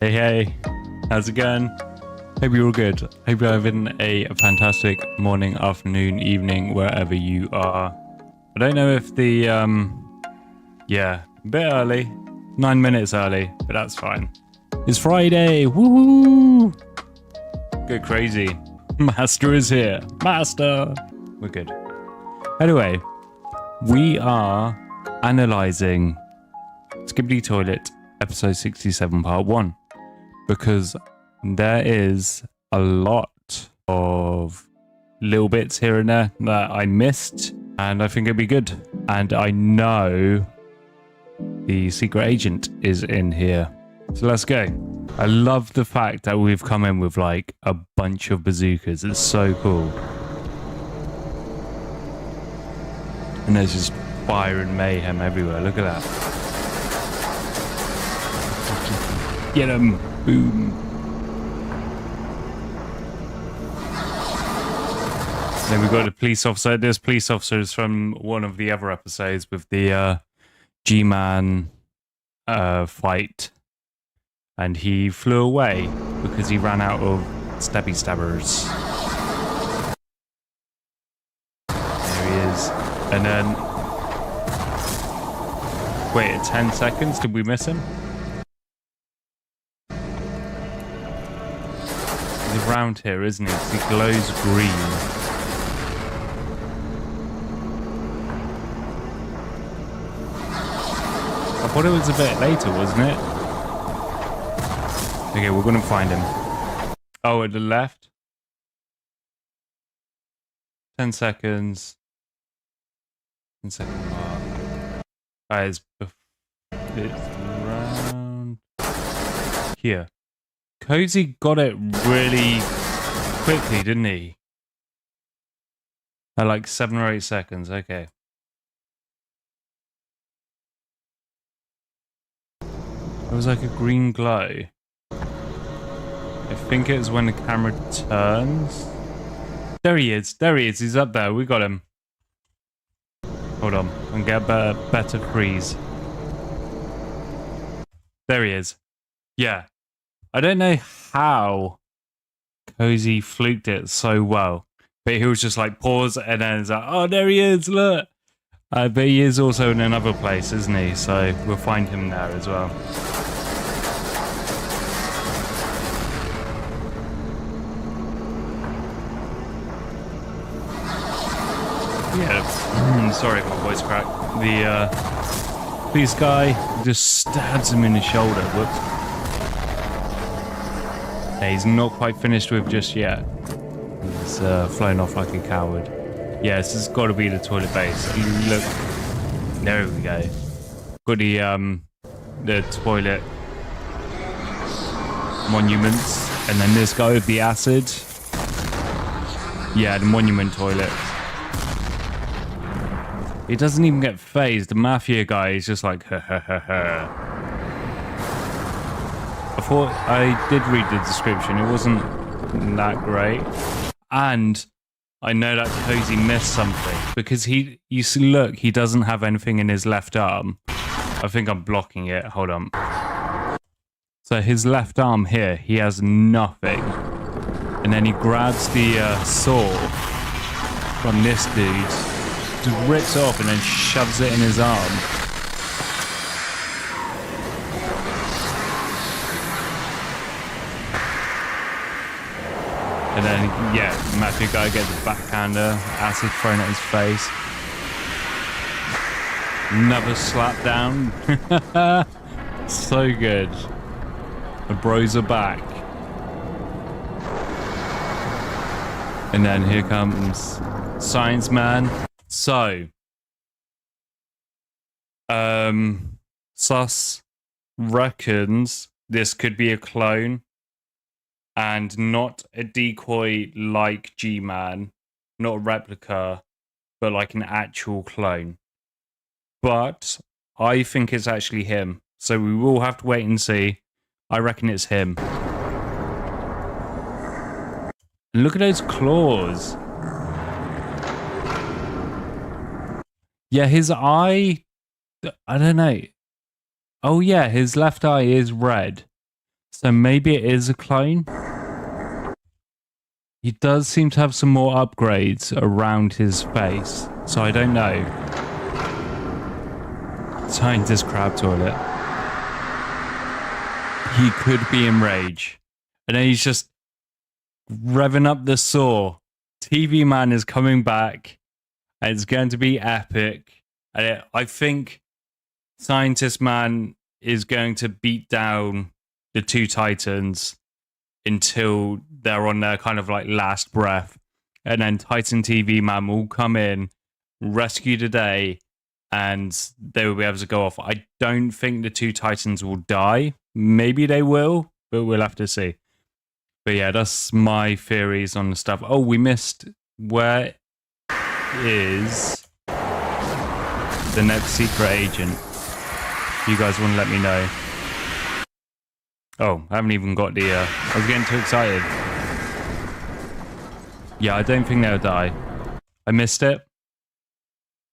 Hey, hey, how's it going? Hope you're all good. Hope you're having a fantastic morning, afternoon, evening, wherever you are. I don't know if yeah, a bit early, 9 minutes early, but that's fine. It's Friday, woohoo! Go crazy. Master is here, Master! We're good. Anyway, we are analysing Skibidi Toilet, episode 67, part 1. Because there is a lot of little bits here and there that I missed, and I think it'd be good. And I know the secret agent is in here. So let's go. I love the fact that we've come in with like a bunch of bazookas. It's so cool. And there's just fire and mayhem everywhere. Look at that. Get him. Boom. Then we've got a police officer. There's police officers from one of the other episodes with the G-Man fight. And he flew away because he ran out of stabby stabbers. There he is. And then... Wait, 10 seconds? Did we miss him? He's around here, isn't he? He glows green. I thought it was a bit later, wasn't it? Okay, we're gonna find him. Oh, at the left. 10 seconds. 10 second mark. It's around here. Cozy got it really quickly, didn't he? At like 7 or 8 seconds, okay. It was like a green glow. I think it was when the camera turns. There he is, he's up there, we got him. Hold on, and get a better freeze. There he is. Yeah. I don't know how Cozy fluked it so well, but he was just like pause and then it's like, oh, there he is, look. But he is also in another place, isn't he? So we'll find him there as well. Yeah, sorry if my voice cracked. The police guy just stabs him in the shoulder. Whoops. He's not quite finished with just yet. He's flown off like a coward. Yeah, this has got to be the toilet base. Look, there we go. Got the toilet monuments, and then this guy with the acid. Yeah, the monument toilet. He doesn't even get phased. The mafia guy is just like, ha ha ha ha. I thought I did read the description. It wasn't that great. And I know that Cozy missed something because you see, look, he doesn't have anything in his left arm. I think I'm blocking it. Hold on. So his left arm here, he has nothing. And then he grabs the saw from this dude, just rips it off and then shoves it in his arm. And then, yeah, Mafia guy gets a backhander, acid thrown at his face. Another slap down. So good. The bros are back. And then here comes Science Man. So, Sus reckons this could be a clone. And not a decoy like G-Man, not a replica, but like an actual clone. But I think it's actually him. So we will have to wait and see. I reckon it's him. And look at those claws. Yeah, his eye, I don't know. Oh yeah, his left eye is red. So maybe it is a clone. He does seem to have some more upgrades around his face. So I don't know. Scientist crab toilet. He could be in rage. And then he's just revving up the saw. TV Man is coming back. And it's going to be epic. And I think Scientist Man is going to beat down the two Titans until they're on their kind of like last breath. And then Titan TV Man will come in, rescue the day, and they will be able to go off. I don't think the two Titans will die. Maybe they will, but we'll have to see. But yeah, that's my theories on the stuff. Oh, we missed. Where is the next secret agent? You guys want to let me know? Oh, I haven't even got the... I was getting too excited. Yeah, I don't think they'll die. I missed it.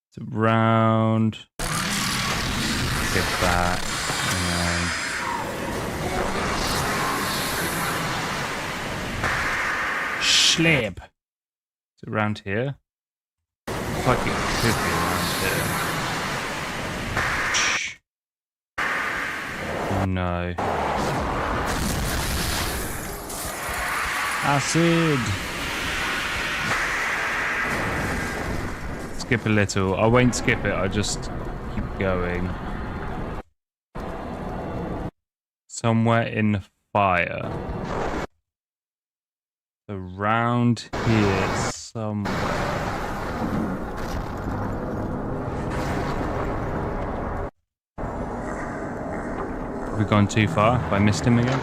It's around... Get back. And then... Schleb. Is it around here? Looks like it could be around here. Oh no. Acid! Skip a little. I won't skip it, I'll just keep going. Somewhere in the fire. Around here somewhere. Have we gone too far? Have I missed him again?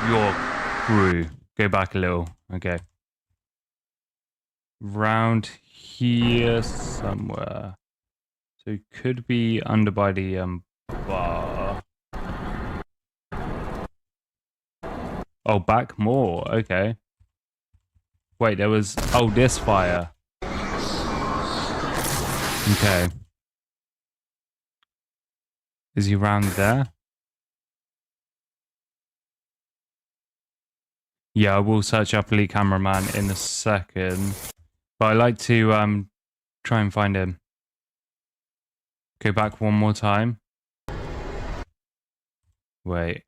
Your crew. Go back a little. Okay. Round here somewhere. So it could be under by the bar. Oh, back more. Okay. Wait, there was... Oh, this fire. Okay. Is he around there? Yeah, I will search up Elite Cameraman in a second. But I like to try and find him. Go back one more time. Wait.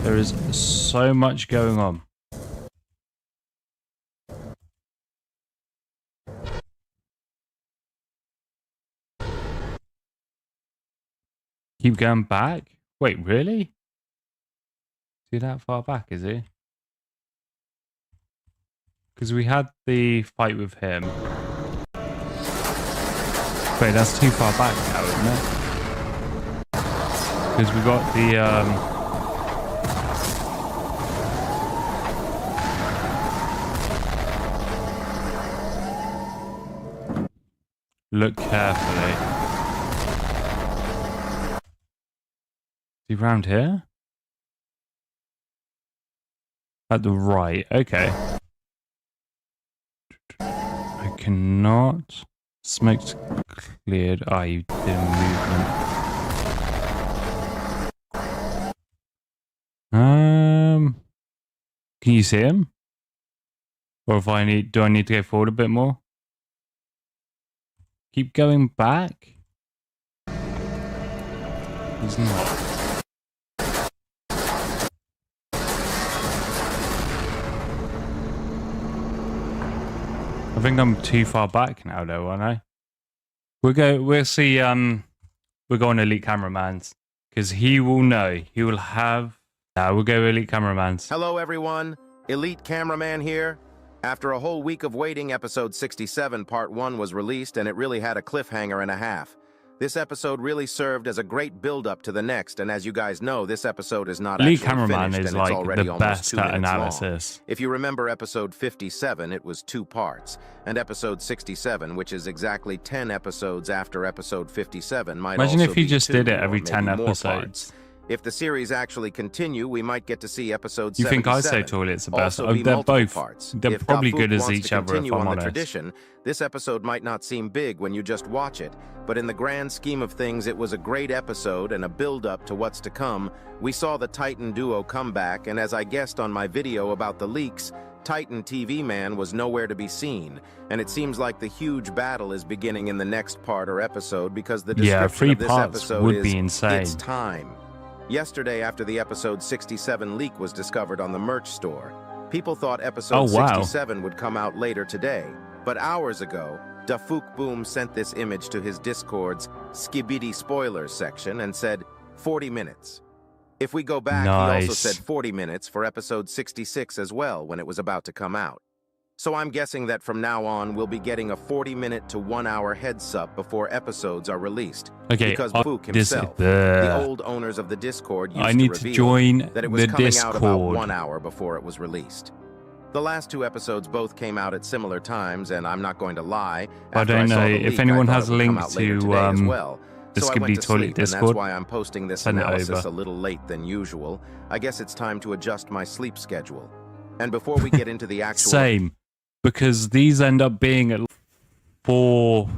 There is so much going on. Keep going back? Wait, really? Is he that far back, is he? Because we had the fight with him. Wait, that's too far back now, isn't it? Because we got the... Look carefully. Is he round here? At the right, okay. I cannot. Smoke's cleared. Ah, you did a movement. Can you see him? Or if I need, do I need to go forward a bit more? Keep going back. He's not. I think I'm too far back now, though, aren't I? We'll see. We'll go on Elite Cameramans because he will know. He will have. We'll go Elite Cameramans. Hello, everyone. Elite Cameraman here. After a whole week of waiting, episode 67, part 1 was released, and it really had a cliffhanger and a half. This episode really served as a great build-up to the next, and as you guys know, this episode is not Elite actually Cameraman finished, is and it's like already the almost best 2 at minutes analysis. long. If you remember episode 57, it was 2 parts, and episode 67, which is exactly 10 episodes after episode 57, might Imagine also if you be just 2 did it or every maybe 10 more episodes. parts. If the series actually continue, we might get to see episode You 77. think I say toilets are best? Also be They're multiple both. parts. They're If probably Dafuk good as wants each to other, if continue I'm on the honest. tradition, this episode might not seem big when you just watch it, but in the grand scheme of things, it was a great episode and a build-up to what's to come. We saw the Titan duo come back, and as I guessed on my video about the leaks, Titan TV Man was nowhere to be seen, and it seems like the huge battle is beginning in the next part or episode because the description 3 of this parts episode would is be insane. It's time. Yesterday, after the episode 67 leak was discovered on the merch store, people thought episode 67 would come out later today, but hours ago, Dafuk Boom sent this image to his Discord's skibidi spoilers section and said 40 minutes. If we go back, he also said 40 minutes for episode 66 as well when it was about to come out. So I'm guessing that from now on, we'll be getting a 40-minute to 1-hour heads-up before episodes are released. Okay, because Book himself, the old owners of the Discord, used to reveal that it was coming out about 1 hour before it was released. The last 2 episodes both came out at similar times, and I'm not going to lie. I don't know if anyone has a link to the So I went Skibidi to Toilet sleep, and Discord. that's why I'm posting this Send it analysis over. a little late than usual. I guess it's time to adjust my sleep schedule. And before we get into the actual... Same, because these end up being at 4,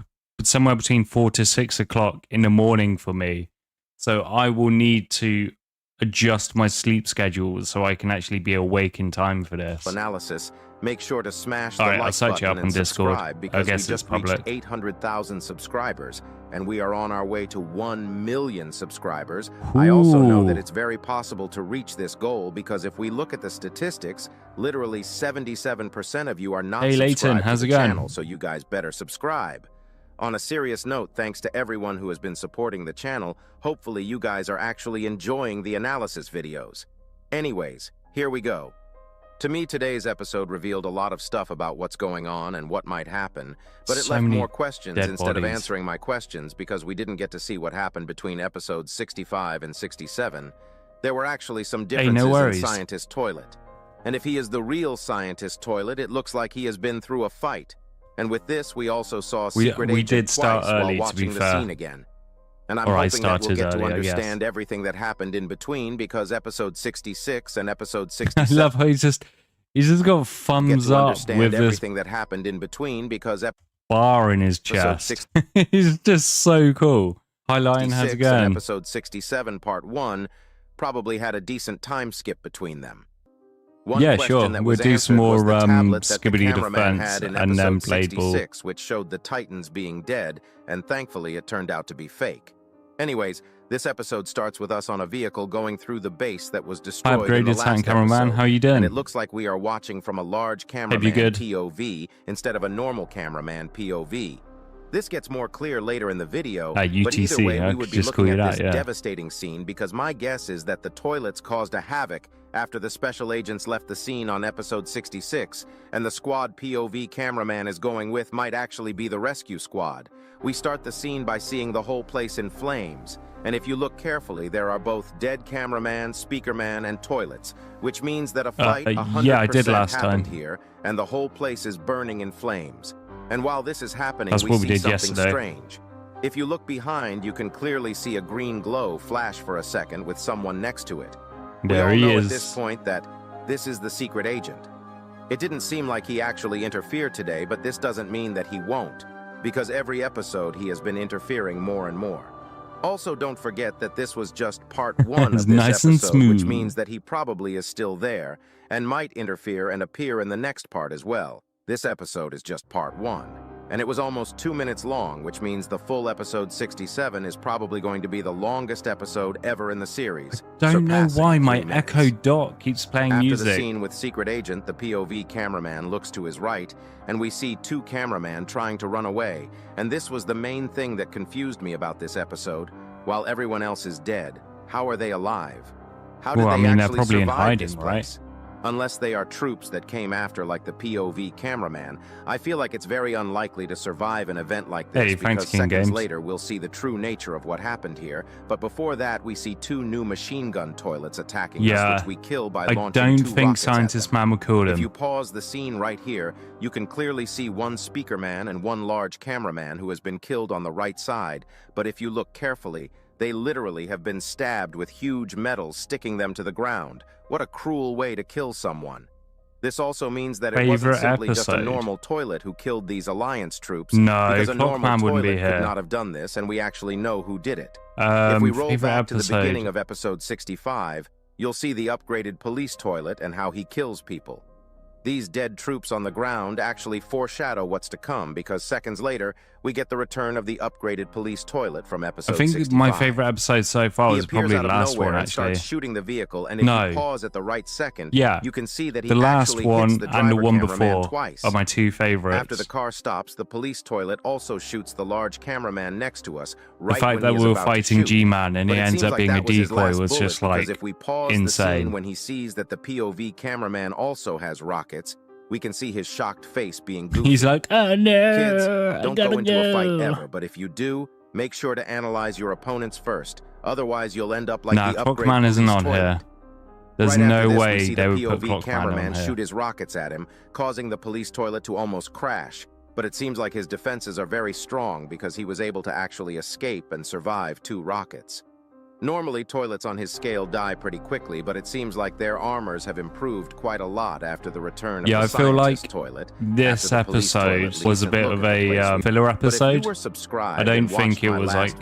somewhere between 4 to 6 o'clock in the morning for me. So I will need to adjust my sleep schedule so I can actually be awake in time for this. analysis, make sure to smash the Alright, I'll like search you button up on and Discord. subscribe because I guess we it's just reached public. 800,000 subscribers and we are on our way to 1 million subscribers. I also know that it's very possible to reach this goal because if we look at the statistics, literally 77% of you are not subscribed Leighton, to how's the it going? channel, so you guys better subscribe. On a serious note, thanks to everyone who has been supporting the channel, hopefully you guys are actually enjoying the analysis videos. Anyways, here we go. To me, today's episode revealed a lot of stuff about what's going on and what might happen, but it So left many more questions dead instead of bodies. answering my questions because we didn't get to see what happened between episodes 65 and 67. There were actually some differences in worries. Scientist Toilet. And if he is the real Scientist Toilet, it looks like he has been through a fight. And with this, we also saw Secret we Agent did start twice early, while to be watching the fair. scene again. And I'm Or I hoping that we'll started get to early, I guess. understand everything that happened in between because episode 66 and episode I 67 love how he's just got get thumbs to up understand with this everything that happened in between because bar in his episode chest. He's just so cool. Hi Lion, how's it 66 and going? episode 67 part 1 probably had a decent time skip between them. One Yeah, question sure. that We'll was do some answered was more the tablet that the Skibidi cameraman defense had in and then episode Blade Ball. 66, which showed the Titans being dead, and thankfully it turned out to be fake. Anyways, this episode starts with us on a vehicle going through the base that was Hi, destroyed in the upgraded Titan last cameraman. episode, How you doing? and it looks like we are watching from a large cameraman good? POV instead of a normal cameraman POV. This gets more clear later in the video, but UTC, either way, I we could would be just looking call at you this that, yeah. devastating scene because my guess is that the toilets caused a havoc after the special agents left the scene on episode 66, and the squad POV cameraman is going with might actually be the rescue squad. We start the scene by seeing the whole place in flames, and if you look carefully, there are both dead cameraman, speakerman, and toilets, which means that a fight 100% yeah, I did last happened time. here, and the whole place is burning in flames. And while this is happening, That's we what we see did something yesterday. strange. If you look behind, you can clearly see a green glow flash for a second with someone next to it. There we all he know is. at this point that this is the secret agent. It didn't seem like he actually interfered today, but this doesn't mean that he won't, because every episode he has been interfering more and more. Also, don't forget that this was just part 1 It's of this nice and episode, which smooth. means that he probably is still there and might interfere and appear in the next part as well. This episode is just part 1. And it was almost 2 minutes long, which means the full episode 67 is probably going to be the longest episode ever in the series. Don't know surpassing why 3 my minutes. Echo Dot keeps playing After music. the scene with Secret Agent, the POV cameraman looks to his right, and we see 2 cameramen trying to run away. And this was the main thing that confused me about this episode. While everyone else is dead, how are they alive? How did Well, I they mean, they're actually probably in survive hiding, this right? place? Unless they are troops that came after, like the POV cameraman, I feel like it's very unlikely to survive an event like this Hey, thanks, because King seconds Games. later we'll see the true nature of what happened here. But before that, we see 2 new machine gun toilets attacking Yeah, us, which we kill by I launching don't 2 think rockets at Scientist them. Man would call If him. you pause the scene right here, you can clearly see 1 speaker man and 1 large cameraman who has been killed on the right side. But if you look carefully, They literally have been stabbed with huge metals sticking them to the ground. What a cruel way to kill someone. This also means that it wasn't simply just a normal toilet who killed these Alliance troops. No, because a normal Clockman wouldn't toilet be here. could not have done this, and we actually know who did it. If we roll back to the beginning of episode 65, you'll see the upgraded police toilet and how he kills people. These dead troops on the ground actually foreshadow what's to come, because seconds later, we get the return of the upgraded police toilet from episode 65. I think my favorite episode so far was probably the last one, actually. Starts shooting the vehicle, and if you pause at the right second, you can see that he the last actually one hits the and the one cameraman before twice. are my two favorites. After the car stops, the police toilet also shoots the large cameraman next to us. Right the fact that we were fighting G-Man and he ends up being a decoy was just like if we pause insane. The scene when he sees that the POV cameraman also has rockets, we can see his shocked face being goofy. He's like, oh no, kids, don't go into a fight ever, but if you do, make sure to analyze your opponents first. Otherwise, you'll end up like the upgrade Clockman isn't on toilet. here. There's Right no after this, way we see they the would put POV Clockman cameraman on here. shoot his rockets at him, causing the police toilet to almost crash. But it seems like his defenses are very strong because he was able to actually escape and survive 2 rockets. Normally, toilets on his scale die pretty quickly, but it seems like their armors have improved quite a lot after the return of the I feel like toilet. this episode was a bit of a filler episode. I don't think it was like...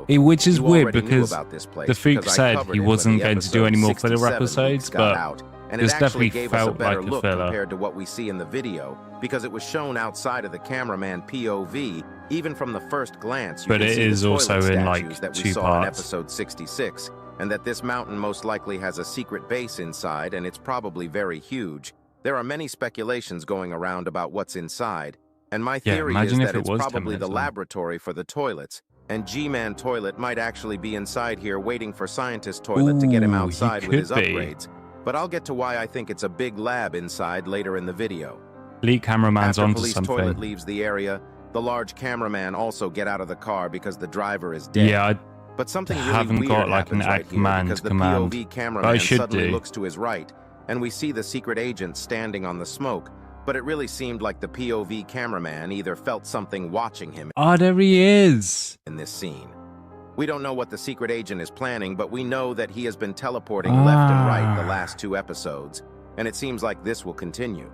which is weird because the Fook said he wasn't going to do any more filler episodes, but this definitely felt like a filler. Compared to what we see in the video, because it was shown outside of the cameraman POV. Even from the first glance, you can see the toilet statues that we saw in episode 66, and that this mountain most likely has a secret base inside, and it's probably very huge. There are many speculations going around about what's inside, and my theory is that it's probably the laboratory for the toilets, and G-Man Toilet might actually be inside here waiting for Scientist Toilet to get him outside with his upgrades. But I'll get to why I think it's a big lab inside later in the video. Elite Cameraman's onto police something. Toilet leaves the area, the large cameraman also get out of the car because the driver is dead. Yeah, but something really haven't weird got like an right command because the command. POV cameraman suddenly do. looks to his right, and we see the secret agent standing on the smoke. But it really seemed like the POV cameraman either felt something watching him. Oh, there he is. In this scene. We don't know what the secret agent is planning, but we know that he has been teleporting left and right the last 2 episodes, and it seems like this will continue.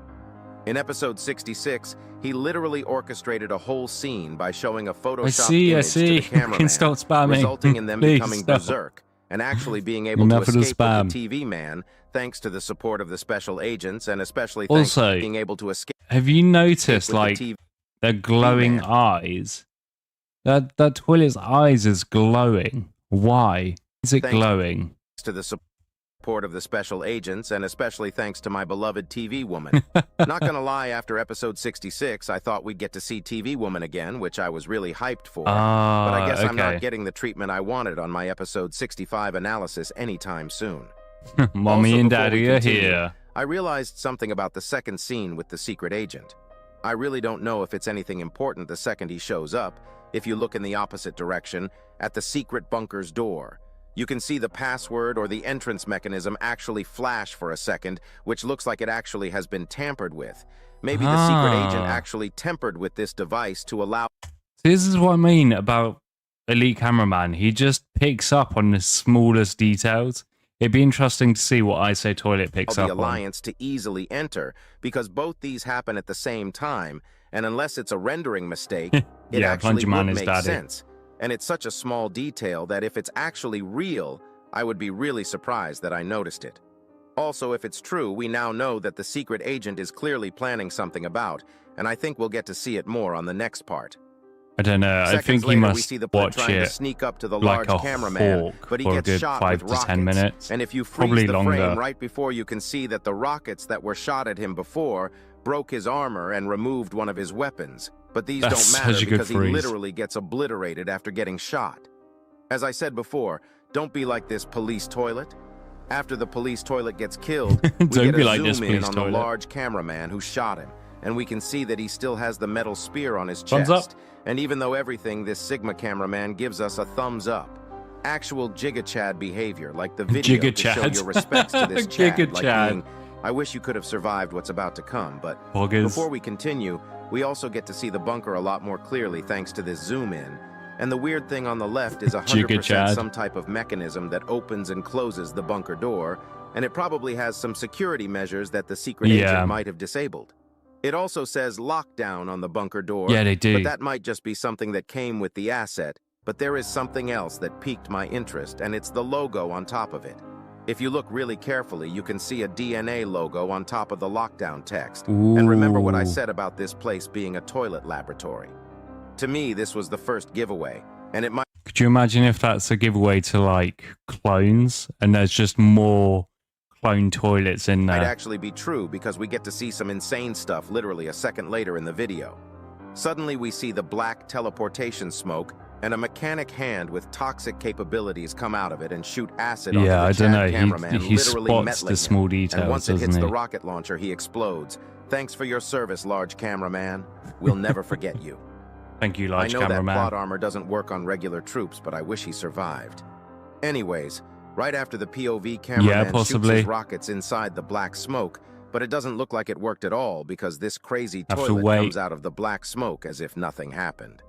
In episode 66, he literally orchestrated a whole scene by showing a Photoshop image to the cameraman, resulting in them becoming berserk and actually being able to escape with the TV man, thanks to the support of the special agents, and especially thanks to being able to escape. Have you noticed, like, their glowing eyes? That toilet's eyes is glowing. Why is it glowing? To the support of the special agents, and especially thanks to my beloved TV woman. Not gonna lie, after episode 66, I thought we'd get to see TV woman again, which I was really hyped for. But I guess I'm not getting the treatment I wanted on my episode 65 analysis anytime soon. Mommy and Daddy are here. I realized something about the second scene with the secret agent. I really don't know if it's anything important the second he shows up. If you look in the opposite direction, at the secret bunker's door, you can see the password or the entrance mechanism actually flash for a second, which looks like it actually has been tampered with. Maybe the secret agent actually tempered with this device to allow... This is what I mean about Elite Cameraman. He just picks up on the smallest details. It'd be interesting to see what I Say Toilet picks up on. The Alliance to easily enter, because both these happen at the same time, and unless it's a rendering mistake, it actually would make sense. And it's such a small detail that if it's actually real, I would be really surprised that I noticed it. Also, if it's true, we now know that the secret agent is clearly planning something about, and I think we'll get to see it more on the next part. I don't know. I think he must watch it sneak up to the like large a cameraman, hawk but he for a gets good shot 5 with to 10 rockets. minutes. And if you freeze Probably the longer. frame right before, you can see that the rockets that were shot at him before broke his armor and removed one of his weapons. But these don't matter because he literally gets obliterated after getting shot. As I said before, don't be like this police toilet. After the police toilet gets killed, we get a zoom in on the large cameraman who shot him, and we can see that he still has the metal spear on his chest. And even though everything, this Sigma cameraman gives us a thumbs up. Actual Giga-Chad behavior, like the video to show your respects to this Chad, like being, I wish you could have survived what's about to come. But before we continue, we also get to see the bunker a lot more clearly thanks to this zoom in. And the weird thing on the left is Jigga 100% Chad. some type of mechanism that opens and closes the bunker door, and it probably has some security measures that the secret agent might have disabled. It also says lockdown on the bunker door, Yeah, they do. but that might just be something that came with the asset. But there is something else that piqued my interest, and it's the logo on top of it. If you look really carefully, you can see a DNA logo on top of the lockdown text. Ooh. And remember what I said about this place being a toilet laboratory. To me, this was the first giveaway, and it might... Could you imagine if that's a giveaway to, like, clones, and there's just more clone toilets in there? might actually be true because we get to see some insane stuff literally a second later in the video. Suddenly we see the black teleportation smoke and a mechanic hand with toxic capabilities come out of it and shoot acid onto Yeah, the I don't know. cameraman, He literally spots the metling small him. details, And once it hits doesn't the he? rocket launcher, he explodes. Thanks for your service, large cameraman. We'll never forget you. Thank you, I large know that cameraman. plot armor doesn't work on regular troops, but I wish he survived. Anyways, right after the POV cameraman shoots possibly. his rockets inside the black smoke, but it doesn't look like it worked at all because this crazy Have to toilet wait. comes out of the black smoke as if nothing happened.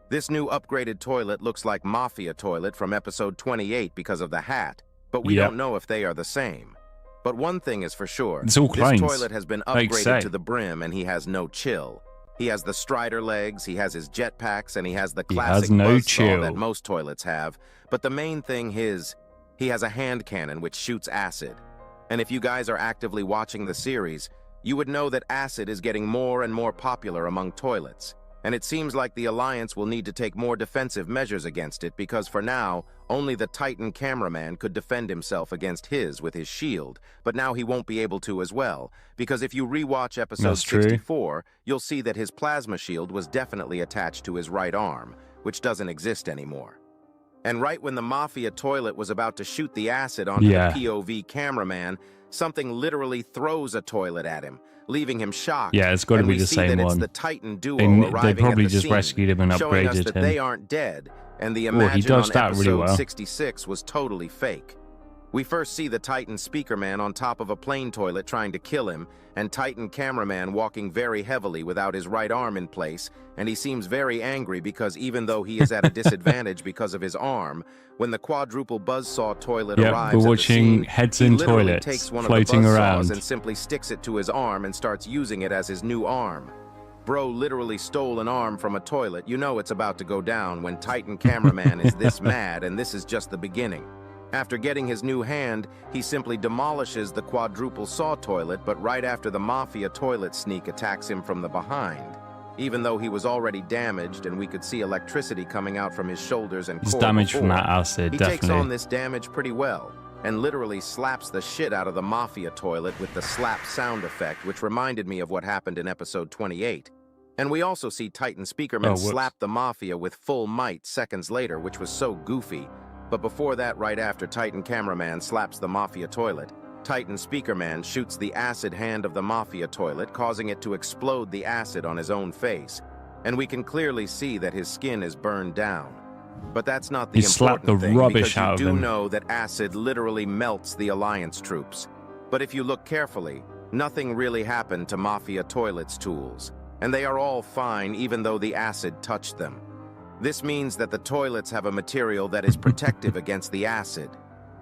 This new upgraded toilet looks like Mafia toilet from episode 28 because of the hat, but we Yep. don't know if they are the same. But one thing is for sure, It's all this clones, toilet has been like upgraded say. to the brim and he has no chill. He has the Strider legs, he has his jetpacks, and he has the He has classic no buzzsaw chill. that most toilets have. But the main thing is, he has a hand cannon which shoots acid. And if you guys are actively watching the series, you would know that acid is getting more and more popular among toilets. And it seems like the Alliance will need to take more defensive measures against it because for now, only the Titan cameraman could defend himself against his with his shield, but now he won't be able to as well, because if you rewatch episode That's true. 64, you'll see that his plasma shield was definitely attached to his right arm, which doesn't exist anymore. And right when the Mafia toilet was about to shoot the acid onto Yeah. the POV cameraman, something literally throws a toilet at him, leaving him shocked. Yeah, it's got to And be we the see same that it's one. the Titan duo They arriving probably at the just scene, rescued him and showing us upgraded that him. they aren't dead, and the Oh, he Imagine does on that episode really well. 66 was totally fake. We first see the Titan speaker man on top of a plane toilet trying to kill him, and Titan cameraman walking very heavily without his right arm in place, and he seems very angry because even though he is at a disadvantage because of his arm, when the quadruple buzzsaw toilet Yep, arrives we're at the watching scene, heads he in literally toilets takes one floating of the buzzsaws around. and simply sticks it to his arm and starts using it as his new arm. Bro literally stole an arm from a toilet. You know it's about to go down when Titan cameraman is this mad, and this is just the beginning. After getting his new hand, he simply demolishes the quadruple saw toilet, but right after the Mafia toilet sneak attacks him from the behind. Even though he was already damaged and we could see electricity coming out from his shoulders and He's core damaged from before, that acid, he takes definitely. on this damage pretty well and literally slaps the shit out of the Mafia toilet with the slap sound effect, which reminded me of what happened in episode 28. And we also see Titan Speakerman whoops. slap the Mafia with full might seconds later, which was so goofy. But before that, right after Titan Cameraman slaps the Mafia toilet, Titan Speakerman shoots the acid hand of the Mafia toilet, causing it to explode the acid on his own face. And we can clearly see that his skin is burned down. But that's not the He slapped important the thing, rubbish because you out of do him. know that acid literally melts the Alliance troops. But if you look carefully, nothing really happened to Mafia toilet's tools. And they are all fine even though the acid touched them. This means that the toilets have a material that is protective against the acid.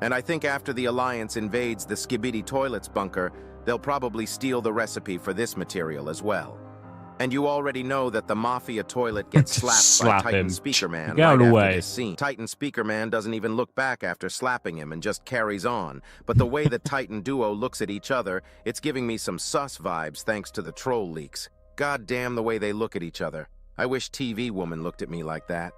And I think after the Alliance invades the Skibidi Toilets bunker, they'll probably steal the recipe for this material as well. And you already know that the Mafia toilet gets slapped Slap by Titan him. Speakerman Get out right of the after way. this scene. Titan Speakerman doesn't even look back after slapping him and just carries on. But the way the Titan duo looks at each other, it's giving me some sus vibes thanks to the troll leaks. God damn the way they look at each other. I wish TV Woman looked at me like that.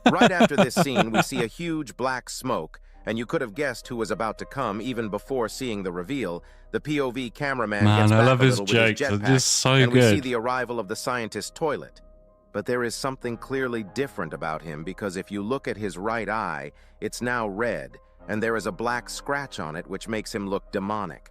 Right after this scene, we see a huge black smoke, and you could have guessed who was about to come even before seeing the reveal. The POV cameraman gets Man, I back love a his little with his jokes. They're jetpack, just so and we see good. the arrival of the scientist toilet. But there is something clearly different about him because if you look at his right eye, it's now red, and there is a black scratch on it which makes him look demonic.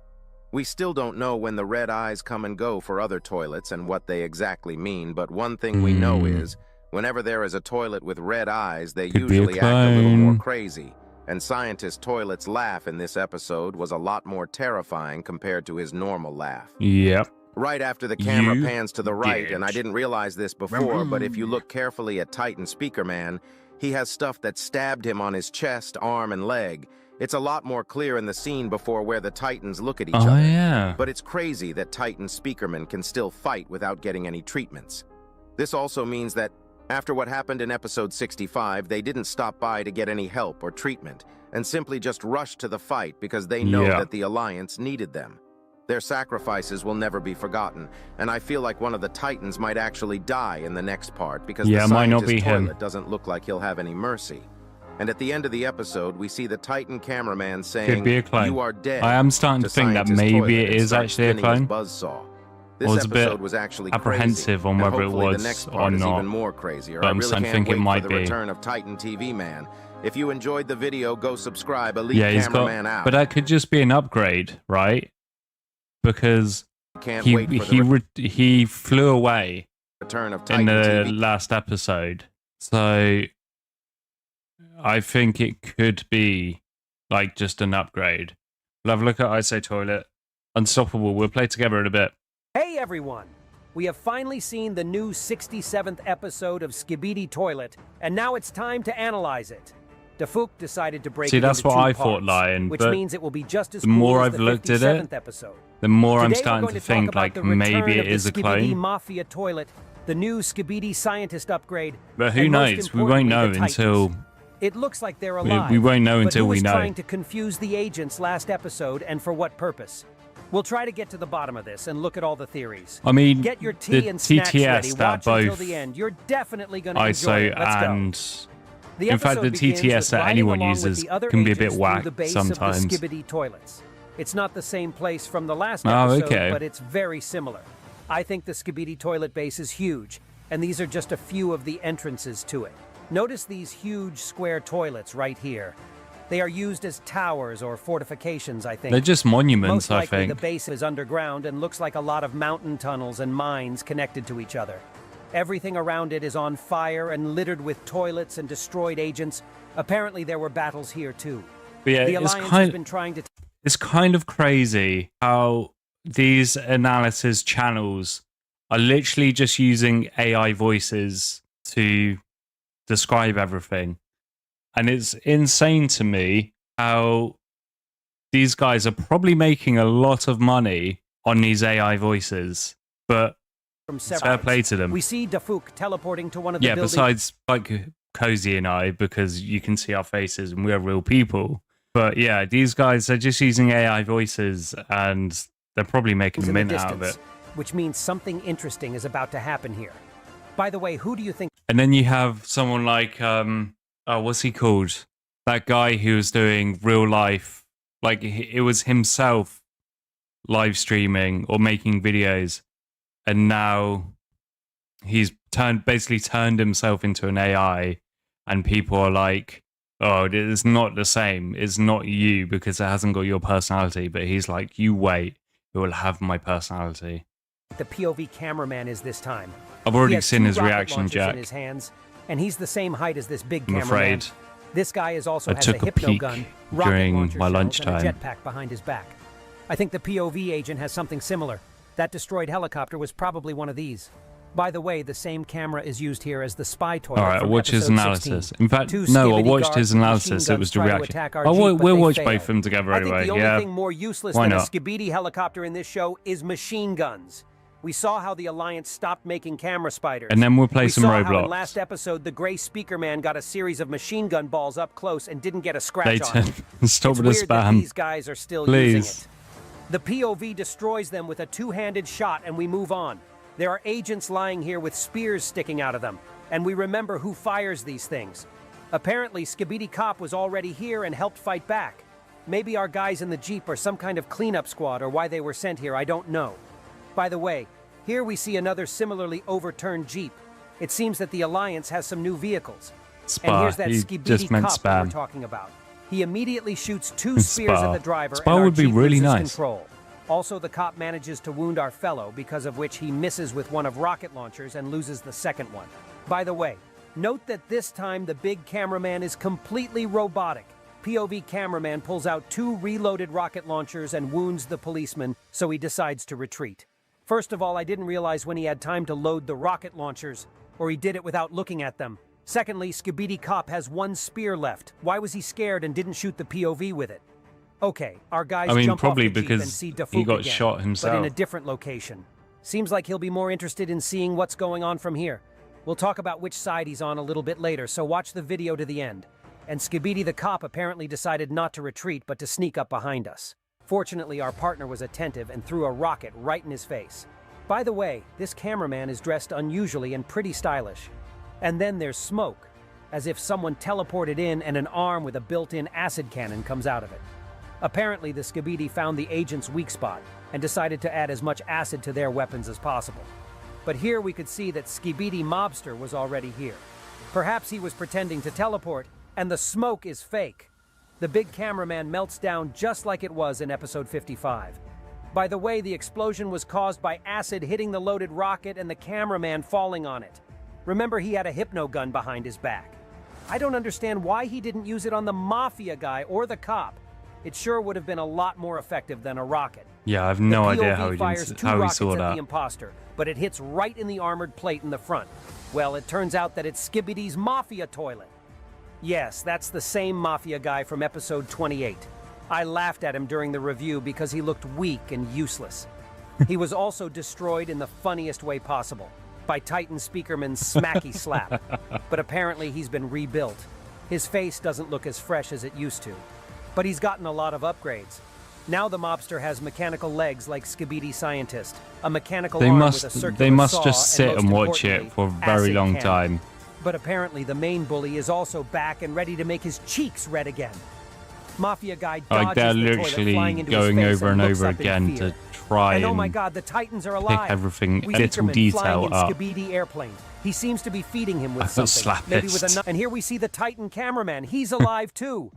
We still don't know when the red eyes come and go for other toilets and what they exactly mean, but one thing we know is, whenever there is a toilet with red eyes, they Could be a usually act a little more clone. crazy. And Scientist Toilet's laugh in this episode was a lot more terrifying compared to his normal laugh. Yep. Right after the camera You pans to the right, and I bitch. didn't realize this before, but if you look carefully at Titan Speakerman, He has stuff that stabbed him on his chest, arm, and leg. It's a lot more clear in the scene before where the Titans look at each other. Yeah. But it's crazy that Titan speakermen can still fight without getting any treatments. This also means that after what happened in episode 65, they didn't stop by to get any help or treatment, and simply just rushed to the fight because they know that the Alliance needed them. Their sacrifices will never be forgotten, and I feel like one of the Titans might actually die in the next part because the scientist toilet doesn't look like he'll have any mercy. And at the end of the episode, we see the Titan cameraman saying, "Could be a clone. You are dead." I am starting to think that maybe it is actually a clone. Buzzsaw. I was a bit apprehensive on whether it was the next or part is not. even more crazier. But I I'm really starting to can't think it wait might for the be. return of Titan TV Man. If you enjoyed the video, go subscribe. Elite Yeah, he's Cameraman got. out. But that could just be an upgrade, right? Because Can't wait for the he flew away return of in Titan the TV. last episode, so I think it could be like just an upgrade. We'll have a look at ISO Toilet. Unstoppable. We'll play together in a bit. Hey everyone! We have finally seen the new 67th episode of Skibidi Toilet, and now it's time to analyze it. Dafouk decided to break See, it that's into what two I parts, thought, Lion, which but means it will be just as the cool more as I've the looked at 57th it, episode. the more I'm Today starting we're going to talk think about like the maybe return it of the is a Skibidi clone. Mafia Toilet, the new Skibidi scientist upgrade. But who and most knows? We won't know importantly, the until Titans. It looks like they're alive. we won't know but until who we was know. trying to confuse the agents last episode, and for what purpose? We'll try to get to the bottom of this and look at all the theories. I mean, Get your tea the and snacks ready. TTS that Watch until both the end. You're definitely going to enjoy ISO it. Let's go. and The in fact, the episode begins TTS with that riding anyone along with uses the other can be a bit agents through whack the base sometimes. Of the Skibidi toilets. It's not the same place from the last Oh, episode, okay. but it's very similar. I think the Skibidi toilet base is huge, and these are just a few of the entrances to it. Notice these huge square toilets right here. They are used as towers or fortifications, I think. They're just monuments, Most likely I think. the base is underground and looks like a lot of mountain tunnels and mines connected to each other. Everything around it is on fire and littered with toilets and destroyed agents. Apparently there were battles here too. But yeah, The it's Alliance has kind, been trying to... it's kind of crazy how these analysis channels are literally just using AI voices to describe everything. And it's insane to me how these guys are probably making a lot of money on these AI voices, but from fair play to them. We see Dafouk teleporting to one of the Yeah, buildings. besides like Cozy and I, because you can see our faces and we're real people. But yeah, these guys are just using AI voices and they're probably making a in the mint out of it. distance, which means something interesting is about to happen here. By the way, who do you think... And then you have someone like, oh, what's he called? That guy who was doing real life, like it was himself live streaming or making videos. And now he's basically turned himself into an AI, and people are like, oh, it's not the same. It's not you because it hasn't got your personality. But he's like, you wait, it will have my personality. the POV cameraman is this time? I've already He has seen two his rocket reaction, launchers Jack. in his hands, and he's the same height as this big I'm cameraman. afraid This guy is also I has took a a hypno peek gun, rocket during launcher my shells, lunchtime. and a jetpack behind his back. I think the POV agent has something similar. That destroyed helicopter was probably one of these. By the way, the same camera is used here as the spy toilet. All right, from watch his episode analysis. 16. In fact, Two no, I skibidi watched guards his with analysis. machine It was guns the try to reaction. attack our Oh, Jeep, but we'll they watch fail. both of them together I think anyway. the only Yeah. thing more useless Why than not? a skibidi helicopter in this show is machine guns. We saw how the Alliance stopped making camera spiders. And then we'll play we some saw How in Roblox. last episode, the gray speaker man got a series of machine gun balls up close and didn't get a scratch Later. on it. Stop It's with the weird that spam. these guys are still Please. using it. The POV destroys them with a two-handed shot, and we move on. There are agents lying here with spears sticking out of them, and we remember who fires these things. Apparently, Skibidi Cop was already here and helped fight back. Maybe our guys in the Jeep are some kind of cleanup squad, or why they were sent here, I don't know. By the way, here we see another similarly overturned Jeep. It seems that the Alliance has some new vehicles. Spa. And here's that He Skibidi just meant Cop that we're spam. talking about. He immediately shoots two spears Spa. at the driver, Spa and our would be Jeep really loses nice. control. Also, the cop manages to wound our fellow, because of which he misses with one of rocket launchers and loses the second one. By the way, note that this time the big cameraman is completely robotic. POV cameraman pulls out two reloaded rocket launchers and wounds the policeman, so he decides to retreat. First of all, I didn't realize when he had time to load the rocket launchers, or he did it without looking at them. Secondly, Skibidi Cop has one spear left. Why was he scared and didn't shoot the POV with it? Okay, our guys jump probably off the Jeep and because see Dafook he got again, shot but himself. in a different location. Seems like he'll be more interested in seeing what's going on from here. We'll talk about which side he's on a little bit later, so watch the video to the end. And Skibidi the Cop apparently decided not to retreat but to sneak up behind us. Fortunately, our partner was attentive and threw a rocket right in his face. By the way, this cameraman is dressed unusually and pretty stylish. And then there's smoke, as if someone teleported in and an arm with a built-in acid cannon comes out of it. Apparently, the Skibidi found the agent's weak spot and decided to add as much acid to their weapons as possible. But here we could see that Skibidi Mobster was already here. Perhaps he was pretending to teleport, and the smoke is fake. The big cameraman melts down just like it was in episode 55. By the way, the explosion was caused by acid hitting the loaded rocket and the cameraman falling on it. Remember, he had a hypno gun behind his back. I don't understand why he didn't use it on the mafia guy or the cop. It sure would have been a lot more effective than a rocket. Yeah, I have no idea how he saw that. The imposter, but it hits right in the armored plate in the front. Well, it turns out that it's Skibidi's mafia toilet. Yes, that's the same mafia guy from episode 28. I laughed at him during the review because he looked weak and useless. He was also destroyed in the funniest way possible, by Titan Speakerman's smacky slap. But apparently he's been rebuilt. His face doesn't look as fresh as it used to. But he's gotten a lot of upgrades. Now the mobster has mechanical legs like Skibidi Scientist, a mechanical arm with a circular They must saw, just sit and watch it for a very long cannon. time. But apparently the main bully is also back and ready to make his cheeks red again. Mafia guy dodges Like they're the toilet, literally flying into going his face over and looks over up in again fear. to try And oh and my god, the Titans are pick alive. everything, We a little Speakerman detail flying in up. Skibidi airplane. He seems to be feeding him with I feel something. Maybe with slappist. a and here we see the Titan cameraman. He's alive too.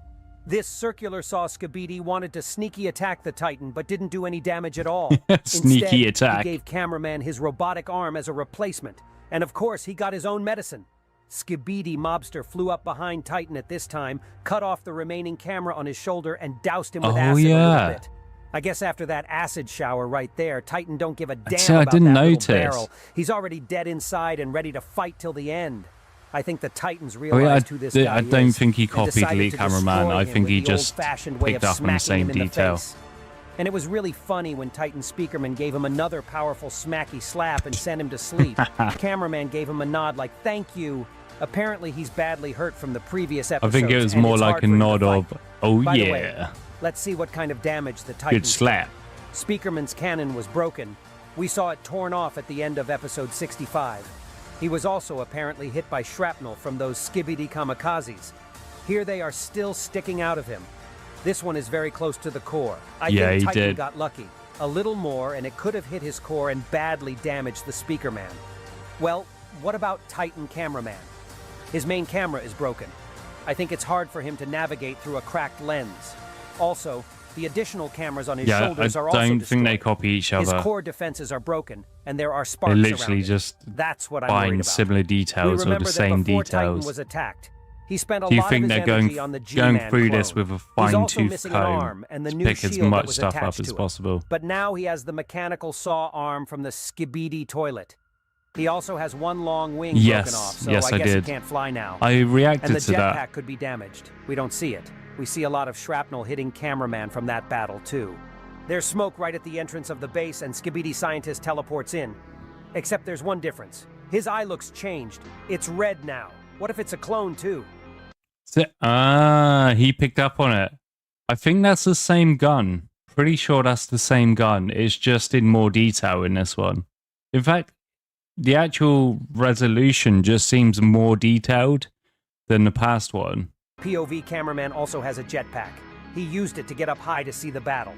This circular saw Skibidi wanted to sneaky attack the Titan, but didn't do any damage at all. Sneaky Instead, attack. He gave cameraman his robotic arm as a replacement. And of course, he got his own medicine. Skibidi Mobster flew up behind Titan at this time, cut off the remaining camera on his shoulder, and doused him with acid a little bit. I guess after that acid shower right there, Titan don't give a damn about didn't that little notice. barrel. He's already dead inside and ready to fight till the end. I think the Titans realized who this guy I don't is think he and copied decided Lead to Cameraman. destroy I him think with he the just old-fashioned way picked of up on the smacking same him in the detail. face. And it was really funny when Titan Speakerman gave him another powerful smacky slap and sent him to sleep. Cameraman gave him a nod like, thank you. Apparently he's badly hurt from the previous episode. I think it was more like a nod of, oh By the yeah. way, let's see what kind of damage the Titan. Good slap. Speakerman's cannon was broken. We saw it torn off at the end of episode 65. He was also apparently hit by shrapnel from those Skibidi kamikazes. Here they are still sticking out of him. This one is very close to the core. I think Titan got lucky. A little more and it could have hit his core and badly damaged the Speakerman. Well, what about Titan Cameraman? His main camera is broken. I think it's hard for him to navigate through a cracked lens. Also, the additional cameras on his shoulders are also I don't destroyed. think they copy each other. His core defenses are broken, and there are sparks They around literally it. just That's what I'm worried find about. similar details or the same that before Titan details. was attacked, he spent a Do you lot think of his they're energy on the going G-Man through clone. this with a He's also fine-tooth missing an comb arm and the to new pick as shield that much was stuff up attached as to it. possible? But now he has the mechanical saw arm from the Skibidi toilet. He also has one long wing broken off, so I guess he can't fly now. I reacted And the to that. jetpack could be damaged. We don't see it. We see a lot of shrapnel hitting cameraman from that battle, too. There's smoke right at the entrance of the base, and Skibidi Scientist teleports in. Except there's one difference. His eye looks changed. It's red now. What if it's a clone, too? He picked up on it. I think that's the same gun. Pretty sure that's the same gun. It's just in more detail in this one. In fact, the actual resolution just seems more detailed than the past one. POV cameraman also has a jetpack. He used it to get up high to see the battle.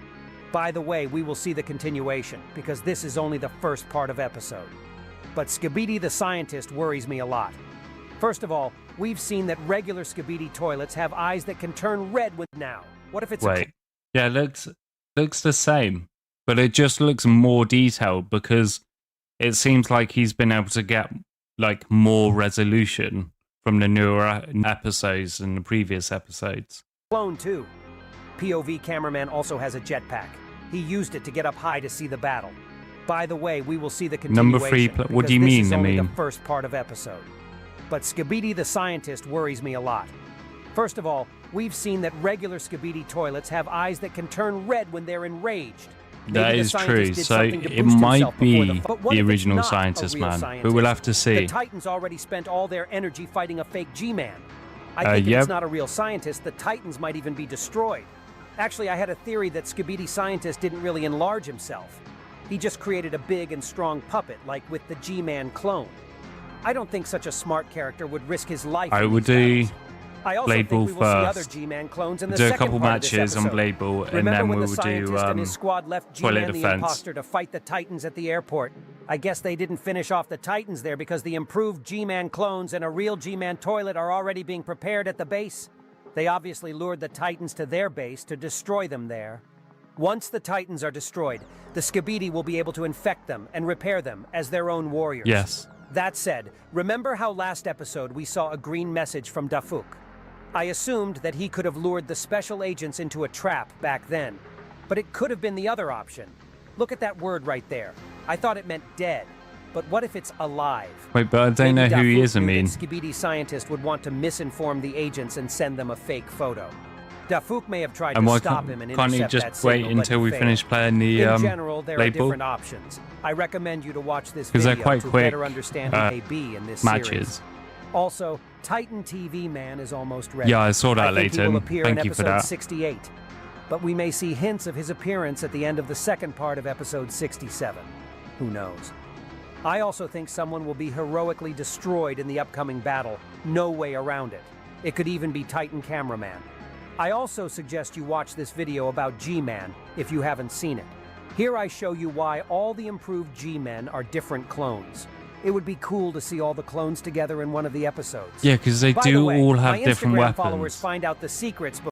By the way, we will see the continuation, because this is only the first part of episode. But Skibidi the Scientist worries me a lot. First of all, we've seen that regular Skibidi toilets have eyes that can turn red with now. What if it's Yeah, it looks the same, but it just looks more detailed because it seems like he's been able to get like more resolution from the newer episodes than the previous episodes. Clone 2. POV cameraman also has a jetpack. He used it to get up high to see the battle. By the way, we will see the continuation. Number 3, what do you mean? This is only the first part of episode. but Skibidi the scientist worries me a lot. First of all, we've seen that regular Skibidi toilets have eyes that can turn red when they're enraged. That is true, so it might be the original scientist, man, but we'll have to see. The Titans already spent all their energy fighting a fake G-Man. I think if it's not a real scientist, the Titans might even be destroyed. Actually, I had a theory that Skibidi scientist didn't really enlarge himself. He just created a big and strong puppet, like with the G-Man clone. I don't think such a smart character would risk his life. I would do I also Blade Ball think we will see other first. G-Man clones in the Do a second couple part of this matches on episode. Blade Ball, and Remember then when we the will scientist and his do squad left toilet G-Man the defense. imposter to fight the Titans at the airport? I guess they didn't finish off the Titans there because the improved G-Man clones and a real G-Man toilet are already being prepared at the base. They obviously lured the Titans to their base to destroy them there. Once the Titans are destroyed, the Skibidi will be able to infect them and repair them as their own warriors. Yes. That said, remember how last episode we saw a green message from Dafuk? I assumed that he could have lured the special agents into a trap back then, but it could have been the other option. Look at that word right there. I thought it meant dead, but what if it's alive? Wait, but I don't know who he is, I mean. Skibidi scientist would want to misinform the agents and send them a fake photo. Dafuk may have tried And to why stop him and can't he intercept just that wait signal, but until he we failed. finish playing the In general, there are Blade Ball? different options. I recommend you to watch this 'Cause they're video quite to quick, better understand who may be in this matches. series. Also, Titan TV Man is almost ready. Yeah, I saw that, think he will Leighton. appear Thank in you for episode that. 68. But we may see hints of his appearance at the end of the second part of episode 67. Who knows? I also think someone will be heroically destroyed in the upcoming battle. No way around it. It could even be Titan Cameraman. I also suggest you watch this video about G-Man if you haven't seen it. Here I show you why all the improved G-Men are different clones. It would be cool to see all the clones together in one of the episodes. Yeah, because they By the do way, all have my different Instagram weapons. followers find out the secrets